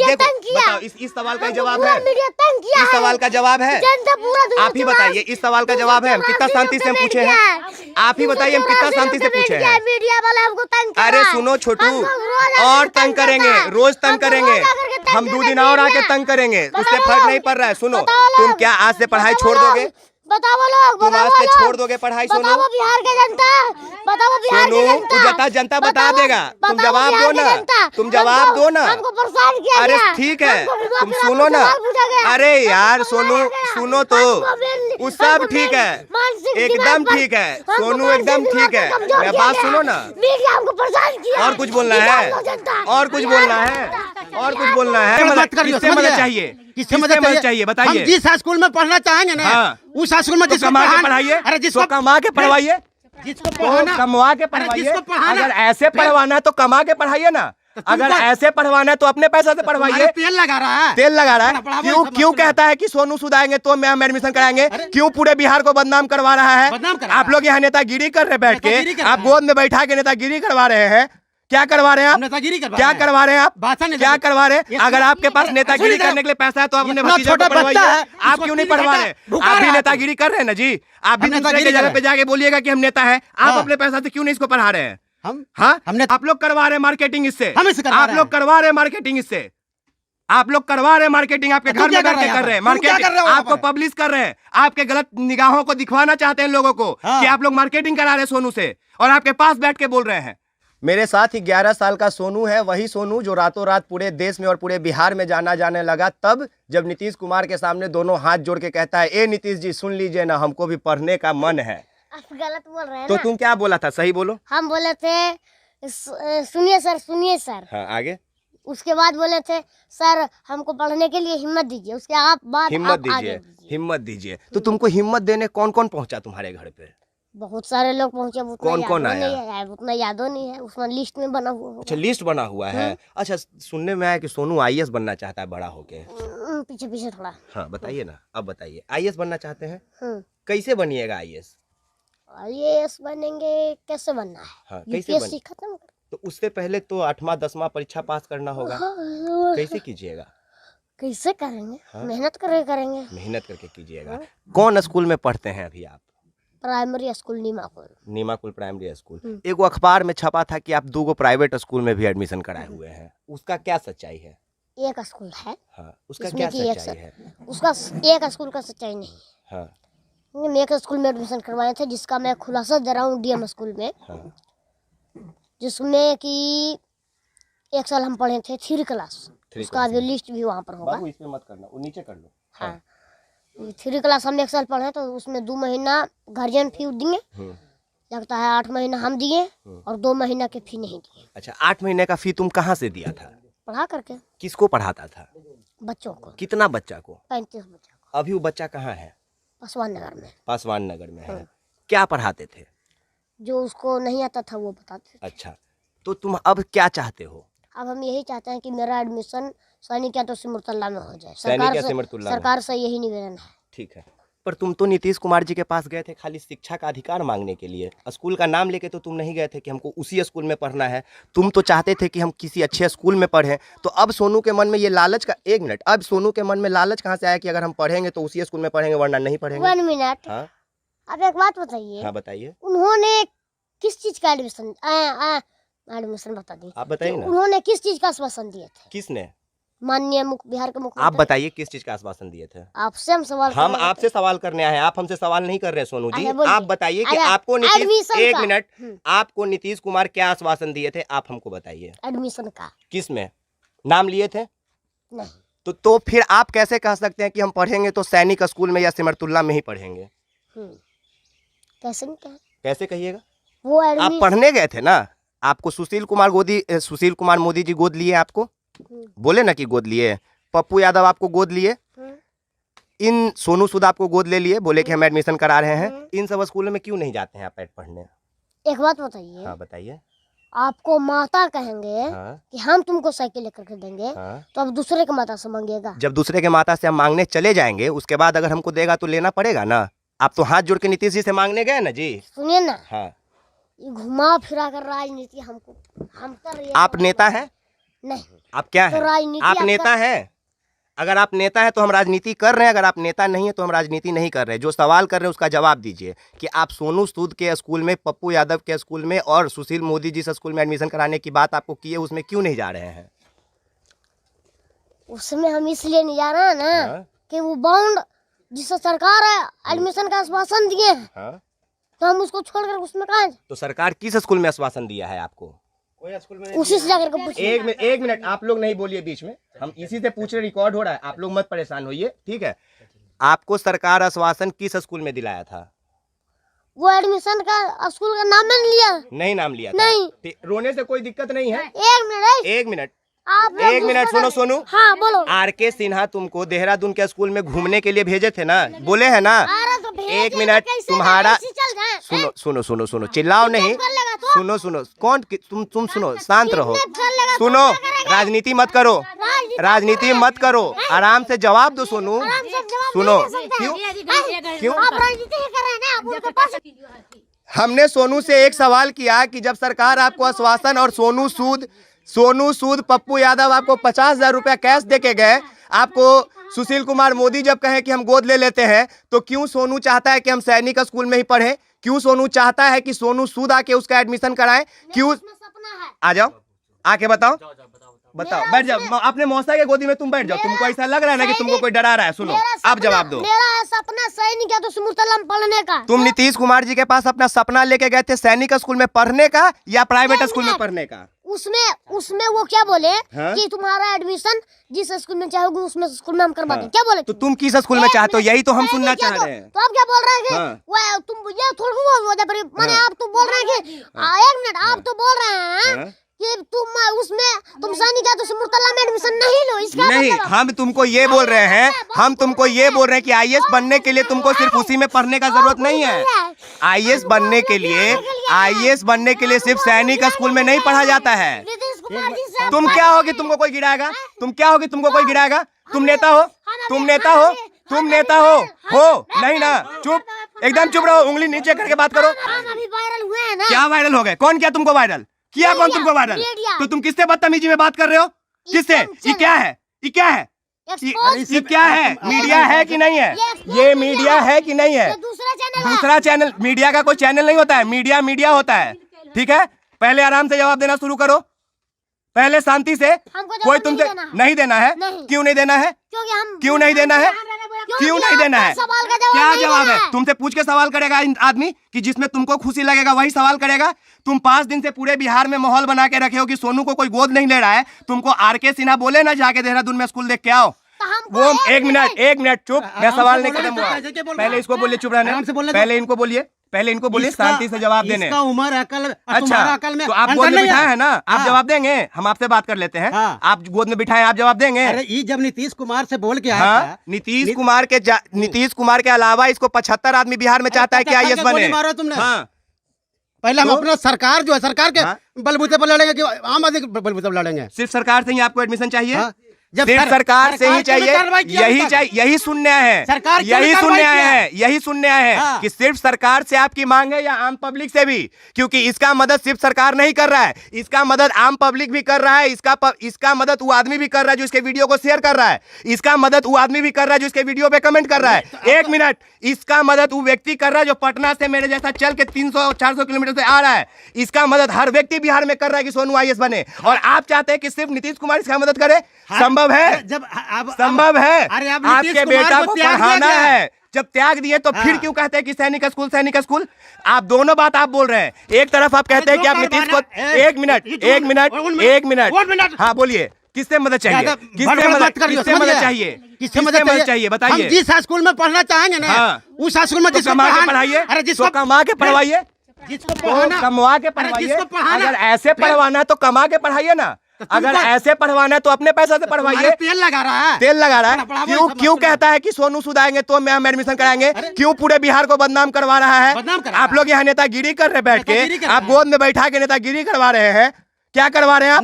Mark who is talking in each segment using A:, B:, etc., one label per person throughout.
A: बताओ इस सवाल का जवाब है, इस सवाल का जवाब है, आप ही बताइए, इस सवाल का जवाब है। हम कितना शांति से हम पूछे हैं, आप ही बताइए, हम कितना शांति से पूछे हैं।
B: मीडिया वाला हमको तंग कर रहा है।
A: अरे सुनो छोटू, और तंग करेंगे, रोज तंग करेंगे हम, 2 दिन और आके तंग करेंगे, उससे फर्क नहीं पड़ रहा है। सुनो, तुम क्या आज से पढ़ाई छोड़ दोगे?
B: बताओ लोग,
A: तुम आज से छोड़ दोगे पढ़ाई? सोनू,
B: बताओ बिहार के जनता, बताओ बिहार की जनता,
A: जनता बता देगा। तुम जवाब दो ना, तुम जवाब दो ना।
B: हमको परेशान किया
A: अरे
B: गया।
A: ठीक है, तुम सुनो ना। अरे यार सोनू, सुनो तो, वो सब ठीक है, एकदम ठीक है सोनू, एकदम ठीक है। मैं बात सुनो ना।
B: मीडिया हमको परेशान किया।
A: और कुछ बोलना है, और कुछ बोलना है, और कुछ बोलना है? किससे मदद चाहिए, किससे मदद चाहिए बताइए?
C: जिस स्कूल में पढ़ना चाहेंगे ना, उस स्कूल में
A: कमा के पढ़ाइए। अरे जिसको कमा के पढ़वाइए,
C: जिसको पढ़ाना,
A: कमवा के पढ़वाइए। अगर ऐसे पढ़वाना है तो कमा के पढ़ाइए ना, अगर ऐसे पढ़वाना है तो अपने पैसा से पढ़वाइए।
C: तेल लगा रहा है,
A: तेल लगा रहा है। क्यों कहता है कि सोनू सूद आएंगे तो हम एडमिशन कराएंगे? क्यों पूरे बिहार को बदनाम करवा रहा है? आप लोग यहाँ नेतागिरी कर रहे हैं बैठ के, आप गोद में बैठा के नेतागिरी करवा रहे हैं। क्या करवा रहे हैं आप?
C: नेतागिरी
A: क्या करवा रहे हैं आप? क्या करवा रहे हैं? अगर आपके पास नेतागिरी करने के लिए पैसा है तो आप अपने भतीजे को पढ़वाइए। आप क्यों नहीं पढ़वा रहे? आप भी नेतागिरी कर रहे हैं ना जी। आप भी दूसरे की जगह पे जाके बोलिएगा कि हम नेता हैं। आप अपने पैसा से क्यों नहीं इसको पढ़ा रहे हैं? हमने, आप लोग करवा रहे हैं मार्केटिंग इससे, आप लोग करवा रहे हैं मार्केटिंग इससे, आप लोग करवा रहे हैं मार्केटिंग। आपके घर में करके कर रहे हैं मार्केटिंग, आपको पब्लिश कर रहे हैं, आपके गलत निगाहों को दिखवाना चाहते हैं लोगों को कि आप लोग मार्केटिंग करा रहे हैं सोनू से, और आपके पास बैठ के बोल रहे हैं। मेरे साथ ही 11 साल का सोनू है, वही सोनू जो रातों रात पूरे देश में और पूरे बिहार में जाना जाने लगा तब जब नीतीश कुमार के सामने दोनों हाथ जोड़ के कहता है, ए नीतीश जी सुन लीजिए ना, हमको भी पढ़ने का मन है।
B: आप गलत बोल रहे हैं
A: तो
B: ना?
A: तुम क्या बोला था, सही बोलो।
B: हम बोले थे सुनिए सर, सुनिए सर।
A: हाँ, आगे?
B: उसके बाद बोले थे सर हमको पढ़ने के लिए हिम्मत दीजिए। उसके आप बाद
A: हिम्मत दीजिए, हिम्मत दीजिए। तो तुमको हिम्मत देने कौन कौन पहुंचा तुम्हारे घर पे?
B: बहुत सारे लोग पहुंचे।
A: कौन कौन आया?
B: उतना यादों नहीं है, उसमें लिस्ट में बना हुआ।
A: अच्छा, लिस्ट बना हुआ है। अच्छा, सुनने में आया कि सोनू आईएएस बनना चाहता है बड़ा होके।
B: पीछे पीछे थोड़ा।
A: हाँ बताइए ना, अब बताइए, आईएएस बनना चाहते हैं? कैसे बनिएगा आईएएस?
B: आईएएस बनेंगे, कैसे बनना है?
A: हाँ, कैसे बन...
B: खत्म कर।
A: तो उससे पहले तो 8वां 10वां परीक्षा पास करना होगा। कैसे कीजिएगा?
B: कैसे करेंगे? मेहनत करके करेंगे।
A: मेहनत करके कीजिएगा। कौन स्कूल में पढ़ते हैं अभी आप?
B: Primary school
A: Neemakul primary school. एक अखबार में छपा था कि आप 2 प्राइवेट स्कूल में भी एडमिशन कराए हुए हैं, उसका क्या सच्चाई है?
B: एक स्कूल है।
A: हाँ, उसका क्या सच्चाई है?
B: उसका एक स्कूल का सच्चाई नहीं है।
A: हाँ,
B: मैं एक स्कूल में एडमिशन करवाए थे जिसका मैं खुलासा दे रहा हूँ, डीएम स्कूल में।
A: हाँ।
B: जिसमें कि 1 साल हम पढ़े थे 3 क्लास। उसका भी लिस्ट भी वहाँ पर होगा।
A: बाबू इसमें मत करना, वो नीचे कर लो।
B: हाँ, 3 क्लास हम 1 साल पढ़े तो उसमें 2 महीना गार्जियन फी दिए, लगता है 8 महीना हम दिए और 2 महीना के फी नहीं दिए।
A: अच्छा, 8 महीने का फी तुम कहाँ से दिया था?
B: पढ़ा करके।
A: किसको पढ़ाता था?
B: बच्चों को।
A: कितना बच्चा को?
B: 35 बच्चा को।
A: अभी वो बच्चा कहाँ है?
B: पासवान नगर में।
A: पासवान नगर में है। क्या पढ़ाते थे?
B: जो उसको नहीं आता था वो बताते थे।
A: अच्छा, तो तुम अब क्या चाहते हो?
B: अब हम यही चाहते हैं कि मेरा एडमिशन सैनिक या तो सिमरतुल्ला में हो जाए। सरकार से यही निवेदन है।
A: ठीक है, पर तुम तो नीतीश कुमार जी के पास गए थे खाली शिक्षा का अधिकार मांगने के लिए, स्कूल का नाम लेके तो तुम नहीं गए थे कि हमको उसी स्कूल में पढ़ना है। तुम तो चाहते थे कि हम किसी अच्छे स्कूल में पढ़ें। तो अब सोनू के मन में ये लालच का, 1 मिनट, अब सोनू के मन में लालच कहाँ से आया कि अगर हम पढ़ेंगे तो उसी स्कूल में पढ़ेंगे वरना नहीं पढ़ेंगे?
B: 1 मिनट।
A: हाँ,
B: अब एक बात बताइए।
A: हाँ बताइए।
B: उन्होंने किस चीज का एडमिशन बता दी?
A: आप बताइए ना।
B: उन्होंने किस चीज का आश्वासन दिए थे?
A: किसने?
B: माननीय बिहार के मुख्यमंत्री।
A: आप बताइए किस चीज का आश्वासन दिए थे?
B: आपसे हम सवाल
A: हम आपसे सवाल करने आए हैं, आप हमसे सवाल नहीं कर रहे सोनू जी।
B: अच्छा,
A: आप बताइए कि आपको नीतीश, 1 मिनट, आपको नीतीश कुमार क्या आश्वासन दिए थे, आप हमको बताइए।
B: एडमिशन का।
A: किस में नाम लिए थे?
B: नहीं।
A: तो फिर आप कैसे कह सकते हैं कि हम पढ़ेंगे तो सैनिक स्कूल में या सिमरतुल्ला में ही पढ़ेंगे? कैसे कहिएगा?
B: वो
A: आप पढ़ने गए थे ना, आपको सुशील कुमार मोदी जी गोद लिए आपको, बोले ना कि गोद लिए। पप्पू यादव आपको गोद लिए, इन सोनू सूद आपको गोद ले लिए, बोले कि हम एडमिशन करा रहे हैं। इन सब स्कूलों में क्यों नहीं जाते हैं आप पढ़ने?
B: एक बात बताइए।
A: हाँ बताइए।
B: आपको माता कहेंगे कि हम तुमको साइकिल लेकर के देंगे, तो अब दूसरे के माता से मांगिएगा।
A: जब दूसरे के माता से हम मांगने चले जाएंगे उसके बाद अगर हमको देगा तो लेना पड़ेगा ना। आप तो हाथ जोड़ के नीतीश जी से मांगने गए ना जी।
B: सुनिए ना।
A: हाँ,
B: घुमा फिरा कर राजनीति हमको, हम कर रहे हैं।
A: आप नेता हैं?
B: नहीं।
A: आप क्या
B: तो
A: है?
B: राजनीति
A: आप
B: आपका-
A: नेता हैं? अगर आप नेता हैं तो हम राजनीति कर रहे हैं, अगर आप नेता नहीं है तो हम राजनीति नहीं कर रहे हैं। जो सवाल कर रहे हैं उसका जवाब दीजिए कि आप सोनू सूद के स्कूल में, पप्पू यादव के स्कूल में और सुशील मोदी जिस स्कूल में एडमिशन कराने की बात आपको की है उसमें क्यों नहीं जा रहे हैं?
B: उसमें हम इसलिए नहीं जा रहे हैं ना
A: हाँ?
B: कि वो बॉन्ड जिससे सरकार है एडमिशन का आश्वासन दिए हैं,
A: हाँ?
B: तो हम उसको छोड़कर उसमें कहाँ जाएं?
A: तो सरकार किस स्कूल में आश्वासन दिया है आपको?
B: उसी से जाकर के पूछिए।
A: एक मिनट आप लोग नहीं बोलिए बीच में, हम इसी से पूछ रहे, रिकॉर्ड हो रहा है, आप लोग मत परेशान होइए, ठीक है? आपको सरकार आश्वासन किस स्कूल में दिलाया था?
B: वो एडमिशन का स्कूल का नाम मैंने लिया।
A: नहीं नाम लिया था?
B: नहीं।
A: रोने से कोई दिक्कत नहीं है।
B: एक मिनट आप
A: एक मिनट सुनो सोनू।
B: हाँ बोलो।
A: आर.के. सिन्हा तुमको देहरादून के स्कूल में घूमने के लिए भेजे थे ना, बोले है ना? एक मिनट तुम्हारा सुनो सुनो सुनो सुनो, चिल्लाओ नहीं, सुनो सुनो, कौन तुम सुनो, शांत रहो, सुनो, राजनीति मत करो, राजनीति मत करो, आराम से जवाब दो सोनू। सुनो, क्यों हमने सोनू से एक सवाल किया कि जब सरकार आपको आश्वासन और सोनू सूद पप्पू यादव आपको 50,000 रुपया कैश दे के गए, आपको सुशील कुमार मोदी जब कहे कि हम गोद ले लेते हैं, तो क्यों सोनू चाहता है कि हम सैनिक स्कूल में ही पढ़े? क्यों सोनू चाहता है कि सोनू सूद आके उसका एडमिशन कराए? क्यों? आ जाओ, आके बताओ, बैठ जाओ, अपने मौसा के गोदी में तुम बैठ जाओ। तुमको ऐसा लग रहा है ना कि तुमको कोई डरा रहा है? सुनो, आप जवाब दो।
B: मेरा सपना सैनिक है तो सिमुलतला में पढ़ने का।
A: तुम नीतीश कुमार जी के पास अपना सपना लेके गए थे सैनिक स्कूल में पढ़ने का या प्राइवेट स्कूल में पढ़ने का?
B: उसमें वो क्या बोले
A: हाँ?
B: कि तुम्हारा एडमिशन जिस स्कूल में चाहोगे उसमें स्कूल में हम करवा देंगे। क्या बोले?
A: तो तुम किस स्कूल में चाहते हो? यही तो हम सुनना चाह रहे हैं।
B: तो आप क्या बोल रहे हैं कि
A: हाँ?
B: वो तुम ये थोड़ा माने आप तो बोल रहे हैं कि एक मिनट आप तो बोल रहे हैं
A: हाँ?
B: कि तुम सैनिक है तो सिमुलतला में एडमिशन नहीं लो। इसका
A: नहीं,
B: मतलब
A: हम तुमको ये बोल रहे हैं, हम तुमको ये बोल रहे हैं कि आईएएस बनने के लिए तुमको सिर्फ उसी में पढ़ने का जरूरत नहीं है। आईएएस बनने के लिए सिर्फ सैनिक स्कूल में नहीं पढ़ा जाता है।
B: नीतीश कुमार जी से
A: तुम क्या होगी तुमको कोई गिराएगा? तुम क्या होगी तुमको कोई गिराएगा? तुम नेता हो? नहीं ना, चुप, एकदम चुप रहो, उंगली नीचे करके बात करो।
B: हम अभी वायरल हुए हैं ना।
A: क्या वायरल हो गए? कौन किया तुमको वायरल? किया कौन तुमको वायरल? तो तुम किससे बदतमीजी में बात कर रहे हो? किससे? ये क्या है? ये क्या है? मीडिया है कि नहीं है? ये मीडिया है कि नहीं है? दूसरा चैनल, मीडिया का कोई चैनल नहीं होता है, मीडिया होता है, ठीक है? पहले आराम से जवाब देना शुरू करो, पहले शांति से। कोई तुमसे नहीं देना है? क्यों नहीं देना है? क्यों नहीं देना है? क्यों नहीं देना है? क्या जवाब है? तुमसे पूछ के सवाल करेगा आदमी कि जिसमें तुमको खुशी लगेगा वही सवाल करेगा। तुम 5 दिन से पूरे बिहार में माहौल बना के रखे हो कि सोनू को कोई गोद नहीं ले रहा है। तुमको आर.के. सिन्हा बोले ना जाके देहरादून में स्कूल देख के आओ। वो एक मिनट चुप, मैं सवाल नहीं खत्म हुआ। पहले इसको बोलिए चुप रहने, पहले इनको बोलिए शांति से जवाब देने।
C: इसका उम्र अकल,
A: अच्छा,
C: तुम्हारा अकल में
A: तो आप गोद में बिठाए हैं ना, आप जवाब देंगे? हम आपसे बात कर लेते हैं।
C: हाँ।
A: आप गोद में बिठाए, आप जवाब देंगे?
C: अरे ये जब नीतीश कुमार से बोल के आया
A: हाँ,
C: था,
A: नीतीश कुमार के अलावा इसको 75 आदमी बिहार में चाहता है कि आईएएस बने।
C: मारो तुमने।
A: हाँ,
C: पहले हम अपना सरकार जो है, सरकार के
A: हाँ?
C: बलबूते पर लड़ेंगे कि आम आदमी के बलबूते पर लड़ेंगे?
A: सिर्फ सरकार से ही आपको एडमिशन चाहिए?
C: हाँ? जब
A: सिर्फ सरकार से ही चाहिए? यही सुनने आए हैं,
C: सरकार
A: यही सुनने आए हैं
C: हाँ।
A: कि सिर्फ सरकार से आपकी मांग है या आम पब्लिक से भी? क्योंकि इसका मदद सिर्फ सरकार नहीं कर रहा है, इसका मदद आम पब्लिक भी कर रहा है, इसका मदद वो आदमी भी कर रहा है जो इसके वीडियो को शेयर कर रहा है, इसका मदद वो आदमी भी कर रहा है जो इसके वीडियो पे कमेंट कर रहा है। एक मिनट, इसका मदद वो व्यक्ति कर रहा है जो पटना से मेरे जैसा चल के 300-400 किलोमीटर से आ रहा है। इसका मदद हर व्यक्ति बिहार में कर रहा है कि सोनू आईएएस बने, और आप चाहते हैं कि सिर्फ नीतीश कुमार इसका मदद करे? संभव है? संभव है?
C: अरे
A: आपके बेटा को पढ़ाना है, जब त्याग दिए तो फिर क्यों कहते हैं कि सैनिक स्कूल? आप दोनों बात आप बोल रहे हैं। एक तरफ आप कहते हैं कि आप नीतीश को एक मिनट हाँ बोलिए, किससे मदद चाहिए? किससे मदद चाहिए बताइए।
C: जिस स्कूल में पढ़ना चाहेंगे ना,
A: हाँ।
C: उस स्कूल में
A: कमा के पढ़ाइए।
C: अरे जिसको
A: कमा के पढ़वाइए,
C: जिसको
A: कमवा के पढ़वाइए। अगर ऐसे पढ़वाना है तो कमा के पढ़ाइए ना, अगर ऐसे पढ़वाना है तो अपने पैसा से पढ़वाइए।
C: तेल लगा रहा है।
A: क्यों कहता है कि सोनू सूद आएंगे तो हम एडमिशन कराएंगे? क्यों पूरे बिहार को बदनाम करवा रहा है? आप लोग यहाँ नेतागिरी कर रहे बैठ के, आप गोद में बैठा के नेतागिरी करवा रहे हैं। क्या करवा रहे हैं आप?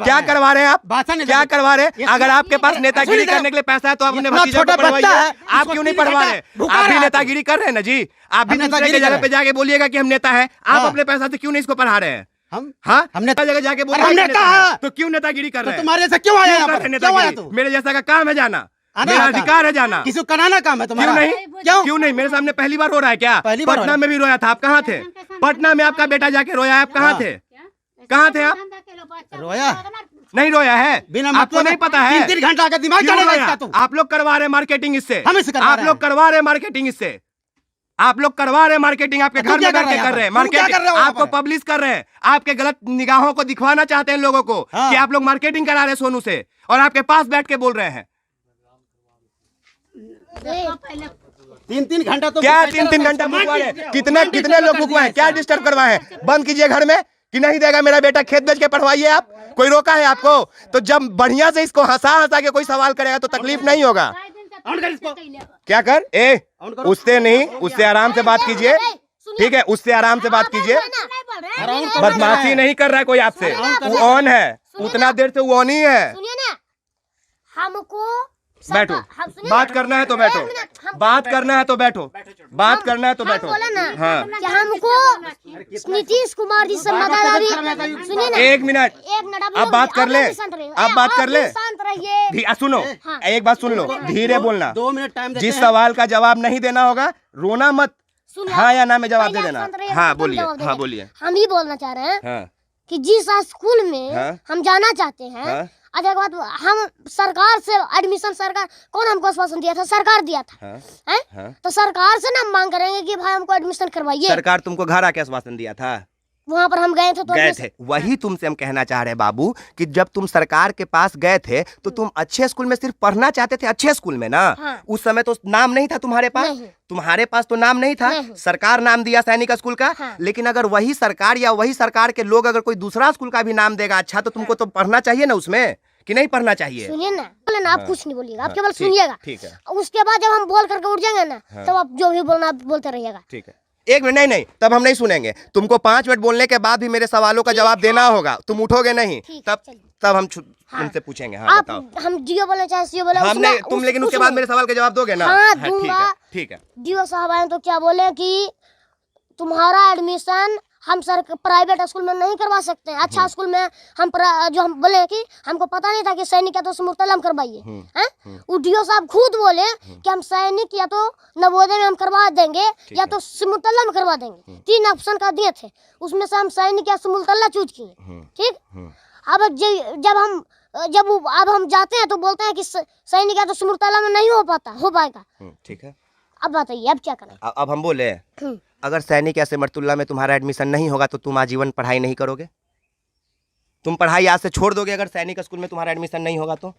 A: क्या करवा रहे हैं आप? क्या करवा रहे हैं? अगर आपके पास नेतागिरी करने के लिए पैसा है तो आप अपने भतीजा को पढ़वाइए। आप क्यों नहीं पढ़वा रहे? आप भी नेतागिरी कर रहे हैं ना जी, आप भी दूसरे की जगह पे जाके बोलिएगा कि हम नेता हैं। आप अपने पैसा से क्यों नहीं इसको पढ़ा रहे हैं? हाँ
C: हम नेता
A: जगह जाके बोल
C: अरे हम नेता हैं।
A: तो क्यों नेतागिरी कर रहे हैं?
C: तुम्हारे जैसा क्यों आया यहाँ
A: क्यों
C: पर?
A: कर रहे हैं
C: क्यों आया
A: नेतागिरी?
C: तू?
A: मेरे जैसा का काम है जाना,
C: आना
A: मेरा
C: आता है।
A: अधिकार है जाना।
C: किसी को कराना काम है तुम्हारा?
A: क्यों नहीं?
C: क्यों?
A: क्यों नहीं? मेरे सामने पहली बार हो रहा है क्या?
C: पहली बार हो
A: पटना
C: रहा है।
A: में भी रोया था, आप कहाँ थे? पटना में आपका बेटा जाके रोया है, आप कहाँ थे? कहाँ थे आप?
C: रोया
A: नहीं रोया है,
C: बिना
A: आपको
C: मतलब
A: नहीं पता है?
C: 3 घंटा का दिमाग
A: क्यों
C: चलेगा
A: रोया?
C: इसका तू।
A: आप लोग करवा रहे हैं मार्केटिंग इससे,
C: हम इससे करवा
A: आप
C: रहे
A: लोग
C: हैं।
A: करवा रहे हैं मार्केटिंग इससे, आप लोग करवा रहे हैं मार्केटिंग, आपके
C: तू
A: घर
C: क्या
A: में
C: कर रहा है
A: करके
C: यहाँ
A: कर रहे हैं
C: पर? तुम क्या कर रहे हो
A: मार्केटिंग,
C: यहाँ
A: आपको
C: पर?
A: पब्लिश कर रहे हैं, आपके गलत निगाहों को दिखवाना चाहते हैं लोगों को
C: हाँ।
A: कि आप लोग मार्केटिंग करा रहे हैं सोनू से, और आपके पास बैठ के बोल रहे हैं।
C: 3 घंटा तो
A: क्या 3 घंटा बुकवा रहे हैं? कितने लोग बुकवाए? क्या डिस्टर्ब करवाए हैं? बंद कीजिए घर में कि नहीं देगा मेरा बेटा, खेत बेच के पढ़वाइए। आप कोई रोका है आपको? तो जब बढ़िया से इसको हंसा के कोई सवाल करेगा तो तकलीफ नहीं होगा।
C: ऑन कर इसको।
A: क्या कर उससे नहीं, उससे आराम से बात कीजिए, ठीक है? उससे आराम से बात कीजिए, बदमाशी नहीं कर रहा है कोई आपसे, वो ऑन है, उतना देर से वो ऑन ही है।
B: सुनिए ना, हमको
A: बैठो, बात करना है तो बैठो, बात करना है तो बैठो, बात करना है तो बैठो।
B: बोला ना
A: हाँ
B: कि हमको नीतीश कुमार जी से मदद अभी, सुनिए ना,
A: एक मिनट,
B: अभी
A: अब बात कर ले, अब बात कर ले।
B: शांत रहिए।
A: सुनो, एक बात सुन लो, धीरे बोलना।
C: 2 मिनट टाइम देते
A: जिस
C: हैं।
A: सवाल का जवाब नहीं देना होगा, रोना मत,
B: सुनिए,
A: हाँ या ना में जवाब दे
B: पहले
A: देना।
B: शांत रहिए,
A: हाँ
B: तुम
A: बोलिए,
B: जवाब देंगे।
A: हाँ बोलिए।
B: हम ही बोलना चाह रहे हैं
A: हाँ
B: कि जिस स्कूल में
A: हाँ।
B: हम जाना चाहते हैं,
A: हाँ।
B: अच्छा बात, हम सरकार से एडमिशन, सरकार कौन हमको आश्वासन दिया था? सरकार दिया था,
A: हाँ,
B: हैं?
A: हाँ।
B: तो सरकार से ना हम मांग करेंगे कि भाई हमको एडमिशन करवाइए।
A: सरकार तुमको घर आके आश्वासन दिया था?
B: वहाँ पर हम गए थे तो
A: गए थे, वही तुमसे हम कहना चाह रहे हैं बाबू कि जब तुम सरकार के पास गए थे तो तुम अच्छे स्कूल में सिर्फ पढ़ना चाहते थे, अच्छे स्कूल में ना।
B: हाँ।
A: उस समय तो नाम नहीं था तुम्हारे पास,
B: नहीं।
A: तुम्हारे पास तो नाम नहीं था,
B: नहीं।
A: सरकार नाम दिया सैनिक स्कूल का।
B: हाँ।
A: लेकिन अगर वही सरकार या वही सरकार के लोग अगर कोई दूसरा स्कूल का भी नाम देगा अच्छा, तो तुमको तो पढ़ना चाहिए ना उसमें, कि नहीं पढ़ना चाहिए?
B: सुनिए ना, बोले ना, आप
A: हाँ।
B: कुछ नहीं बोलिएगा, आप
A: हाँ,
B: केवल
A: ठीक-
B: सुनिएगा।
A: ठीक है,
B: उसके बाद जब हम बोल करके उठ जाएंगे ना,
A: हाँ।
B: तब आप जो भी बोलना आप बोलते रहिएगा।
A: ठीक है। एक मिनट, नहीं, तब हम नहीं सुनेंगे। तुमको 5 मिनट बोलने के बाद भी मेरे सवालों का जवाब देना होगा, तुम उठोगे नहीं,
B: ठीक है,
A: तब
B: चलिए।
A: तब हम
B: हाँ।
A: तुमसे पूछेंगे। हाँ
B: आप,
A: बताओ।
B: हम जियो बोले चाहे सीओ बोले,
A: हम
B: उसमें-
A: नहीं, तुम लेकिन उसके
B: उसमें-
A: बाद मेरे सवाल का जवाब दोगे ना?
B: हाँ,
A: ठीक है,
B: दूंगा।
A: ठीक है।
B: डीओ साहब आए तो क्या बोले कि तुम्हारा एडमिशन हम सर प्राइवेट स्कूल में नहीं करवा सकते हैं, अच्छा स्कूल में हम जो हम बोले कि हमको पता नहीं था कि सैनिक या तो मुर्तलम करवाइए, हैं? वो डीओ साहब खुद बोले कि हम सैनिक या तो नवोदय में हम करवा देंगे या तो सिमुतल्ला में करवा देंगे। 3 ऑप्शन का दिए थे, उसमें से हम सैनिक या सिमुतल्ला चूज किए, ठीक। अब अब हम जाते हैं तो बोलते हैं कि सैनिक या तो सिमुतल्ला में नहीं हो पाएगा।
A: ठीक है,
B: अब बताइए अब क्या करें?
A: अब हम बोले अगर सैनिक या सिमरतुल्ला में तुम्हारा एडमिशन नहीं होगा तो तुम आजीवन पढ़ाई नहीं करोगे? तुम पढ़ाई आज से छोड़ दोगे अगर सैनिक स्कूल में तुम्हारा एडमिशन नहीं होगा तो?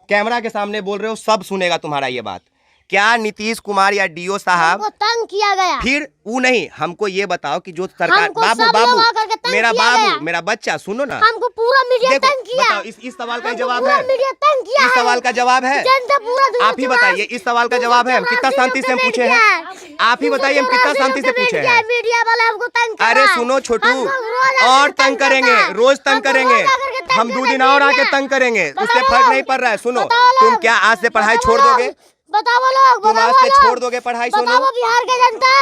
A: कैमरा के सामने बोल रहे हो, सब सुनेगा तुम्हारा ये बात। क्या नीतीश कुमार या डीओ साहब
B: हमको तंग किया गया?
A: फिर वो नहीं, हमको ये बताओ कि जो सरकार,
B: हमको
A: बाबू
B: सब लोग आकर के
A: बाबू
B: तंग
A: मेरा
B: किया
A: बाबू
B: गया।
A: मेरा बच्चा सुनो ना,
B: हमको पूरा मीडिया
A: देखो
B: तंग किया।
A: बताओ, इस सवाल का
B: हमको
A: जवाब
B: पूरा
A: है?
B: मीडिया तंग किया
A: इस
B: है।
A: सवाल का जवाब है?
B: जनता पूरा
A: आप ही बताइए, इस सवाल का जवाब है? हम कितना शांति से हम पूछे हैं, आप ही बताइए, हम कितना शांति से पूछे हैं?
B: मीडिया वाला हमको तंग कर
A: अरे
B: रहा है।
A: सुनो छोटू,
B: हमको रोज आकर
A: और
B: के
A: तंग करेंगे,
B: करता है।
A: रोज तंग
B: हमको
A: करेंगे,
B: रोज आकर के तंग
A: हम 2
B: करता
A: दिन
B: है
A: और आके
B: मीडिया।
A: तंग करेंगे,
B: बताओ
A: उससे
B: लोग।
A: फर्क नहीं पड़ रहा है। सुनो,
B: बताओ
A: तुम
B: लोग।
A: क्या आज से पढ़ाई
B: बताओ
A: छोड़
B: लोग।
A: दोगे?
B: बताओ लोग,
A: तुम आज
B: बताओ
A: से
B: लोग।
A: छोड़ दोगे पढ़ाई? सोनू,
B: बताओ बिहार के जनता,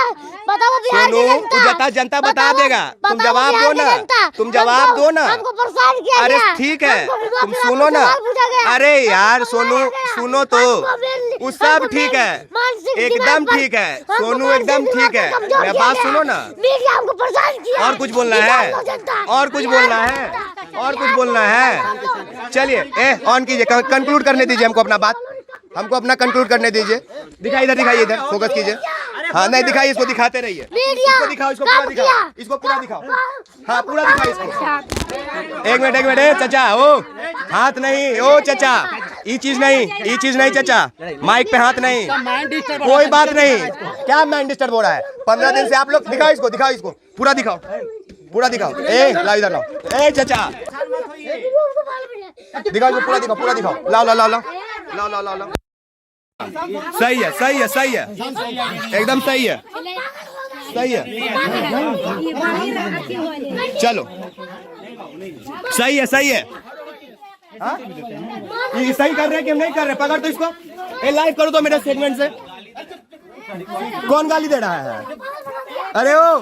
B: बताओ बिहार
A: सोनू,
B: की जनता,
A: जनता बता
B: बताओ-
A: देगा, तुम
B: बताओ
A: जवाब
B: बिहार
A: दो
B: की
A: ना,
B: जनता।
A: तुम जवाब दो ना।
B: हमको परेशान किया
A: अरे
B: गया।
A: ठीक है,
B: हमको विवाद
A: तुम
B: विवाद
A: सुनो ना,
B: सवाल पूछा गया।
A: अरे यार
B: हमको
A: सोनू,
B: बुलाया गया।
A: सुनो तो, वो सब ठीक है, एकदम ठीक है, सोनू एकदम ठीक है, मैं बात सुनो ना।
B: मीडिया हमको परेशान किया।
A: और कुछ बोलना है? और कुछ बोलना है? और कुछ बोलना है? चलिए, ऑन कीजिए, कंक्लूड करने दीजिए हमको अपना बात, हमको अपना कंक्लूड करने दीजिए। दिखाइए, इधर दिखाइए, इधर फोकस कीजिए। हाँ नहीं दिखाइए, इसको दिखाते रहिए, इसको दिखाओ, इसको पूरा दिखाओ, इसको पूरा दिखाओ, हाँ पूरा दिखाओ इसको। एक मिनट, ए चाचा, ओ हाथ नहीं, ओ चाचा, ये चीज नहीं चाचा, माइक पे हाथ नहीं, कोई बात नहीं। क्या माइंड डिस्टर्ब हो रहा है? 15 दिन से आप लोग, दिखाओ इसको पूरा दिखाओ, पूरा दिखाओ। लाओ इधर लाओ, चाचा दिखाओ इसको, पूरा दिखाओ, लाओ। सही है, एकदम सही है। चलो सही है। हाँ? ये सही कर रहे हैं कि हम नहीं कर रहे? पकड़ तो इसको, लाइव करो तो मेरे सेगमेंट से। कौन गाली दे रहा है? अरे ओ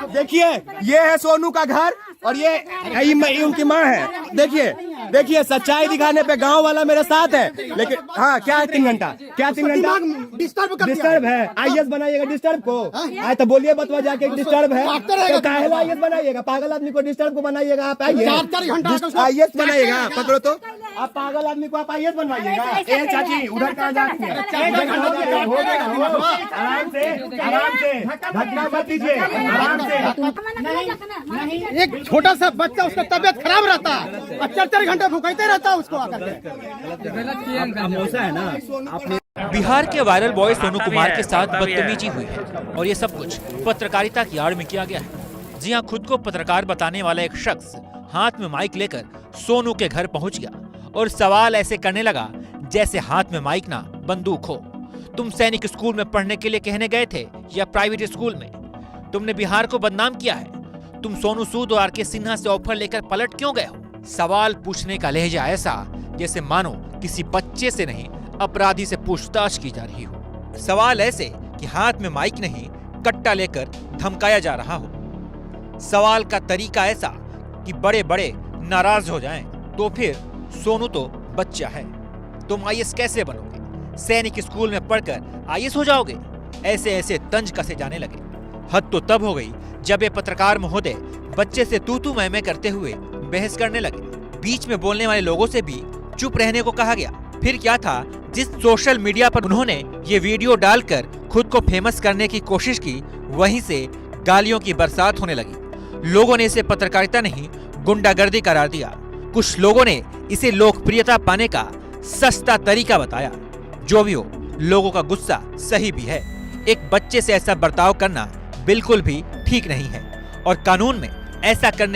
A: देखिए, ये है सोनू का घर, और ये उनकी माँ है। देखिए देखिए, सच्चाई दिखाने पे गांव वाला मेरे साथ है, लेकिन हाँ क्या है 3 घंटा, क्या 3 घंटा डिस्टर्ब है। IAS बनाइएगा डिस्टर्ब को, आए तो बोलिए बतवा जाके डिस्टर्ब है तो काहे IAS बनाइएगा? पागल आदमी को डिस्टर्ब को बनाइएगा आप? IAS बनाइएगा, पकड़ो तो आप पागल आदमी को आप IAS बनवाइएगा। ए चाची उधर कहाँ जा रही है? आराम से घटना मत दीजिए, आराम से।
C: एक छोटा सा बच्चा, उसका तबीयत खराब रहता है और 4 घंटे भूखते रहता है उसको आकर के।
D: बिहार के वायरल बॉय सोनू कुमार के साथ बदतमीजी हुई है और ये सब कुछ पत्रकारिता की आड़ में किया गया है। जी हाँ, खुद को पत्रकार बताने वाला एक शख्स हाथ में माइक लेकर सोनू के घर पहुंच गया और सवाल ऐसे करने लगा जैसे हाथ में माइक ना बंदूक हो। तुम सैनिक स्कूल में पढ़ने के लिए कहने गए थे या प्राइवेट स्कूल में? तुमने बिहार को बदनाम किया है। तुम सोनू सूद और RK सिन्हा से ऑफर लेकर पलट क्यों गए हो? सवाल पूछने का लहजा ऐसा जैसे मानो किसी बच्चे से नहीं अपराधी से पूछताछ की जा रही हो। सवाल ऐसे कि हाथ में माइक नहीं कट्टा लेकर धमकाया जा रहा हो। सवाल का तरीका ऐसा कि बड़े बड़े नाराज हो जाएं, तो फिर सोनू तो बच्चा है, तुम IAS कैसे बनोगे? सैनिक स्कूल में पढ़कर IAS हो जाओगे? ऐसे ऐसे तंज कसे जाने लगे। हद तो तब हो गई जब ये पत्रकार महोदय बच्चे से तू मैं करते हुए बहस करने लगे। बीच में बोलने वाले लोगों से भी चुप रहने को कहा गया। फिर क्या था, जिस सोशल मीडिया पर उन्होंने ये वीडियो डालकर खुद को फेमस करने की कोशिश की, वहीं से गालियों की बरसात होने लगी। लोगों ने इसे पत्रकारिता नहीं गुंडागर्दी करार दिया। कुछ लोगों ने इसे लोकप्रियता पाने का सस्ता तरीका बताया। जो भी हो, लोगों का गुस्सा सही भी है। एक बच्चे से ऐसा बर्ताव करना बिल्कुल भी ठीक नहीं है और कानून में ऐसा करने